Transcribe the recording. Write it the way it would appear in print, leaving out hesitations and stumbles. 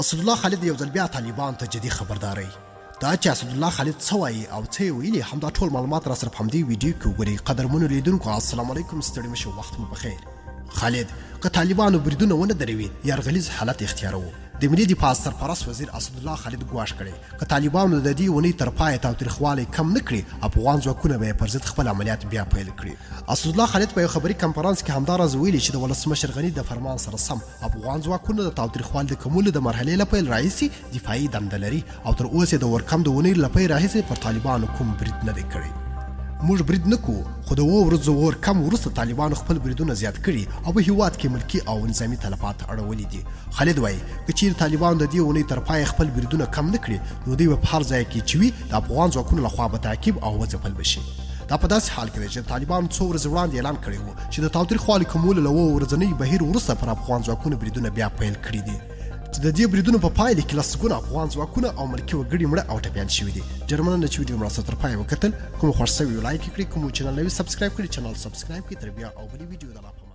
اسدالله خالد یو ځل بیا طالبان ته جدي خبرداری دا چې اسدالله خالد څه وایي او څه یې ویلي همدا ټول معلومات را سره په همدې ویډیو کې وګورئ. قدرمنو لیدونکو السلام علیکم، ستړي مه شئ، وخت مو بخیر. خالد که طالبانو بریدونه ونه دروي یرغلیز حالت اختیاروو. د ملي دفاع سرپرست وزیر اسدالله خالد ګواښ کړی که طالبانو د دې اونۍ تر پایه تاوتریخوالی کم نه کړي افغان ځواکونه به یې پر ضد خپل عملیات بیا پیل کړي. اسدالله خالد په یو خبري کنفرانس کې همداراز ویلي چې د ولسمشر غني د فرمان سره سم افغان ځواکونه د تاوتریخوالي د کمولو د مرحلې له پیل راهیسې دفاعي دنده لري او تر اوسه د ورکم د اونۍ له پیل راهیسې پر طالبانو کوم برید نه دی کړی. موږ برید نه کوو خو د 7 ورځو ورکم وروسته طالبانو خپل بریدونه زیات کړي او په هیواد کې ملکي او نظامي تلفات اړولي دي. خالد وایي که چیرې طالبانو د دې اونۍ تر پایه خپل بریدونه کم نه کړي نو دوی به په هر ځای کې چې وي د افغان ځواکونو لخوا به تعقیب او وځپل به شي. دا په داسې حال کې دی چې طالبانو څو ورځې وړاندې اعلان کړی و چې د تاوتریخوالي کمولو له 7 ورځنۍ بهیر وروسته پر افغان ځواکونو بریدونه بیا پیل کړي دي چې د دې بریدونو په پایله کې لسګونه افغان ځواکونه او ملکي وګړي مړه او ټپیان شوي دي. ډېر مننه چې ویډیو مو راسره تر پایه وکتل. کوم خوښ شوي لایک کړئ، کوم چینل نوي سبسکرایب کړئ، چینل سبسکرایب کړئ. تر بیا او بلې ویډیو د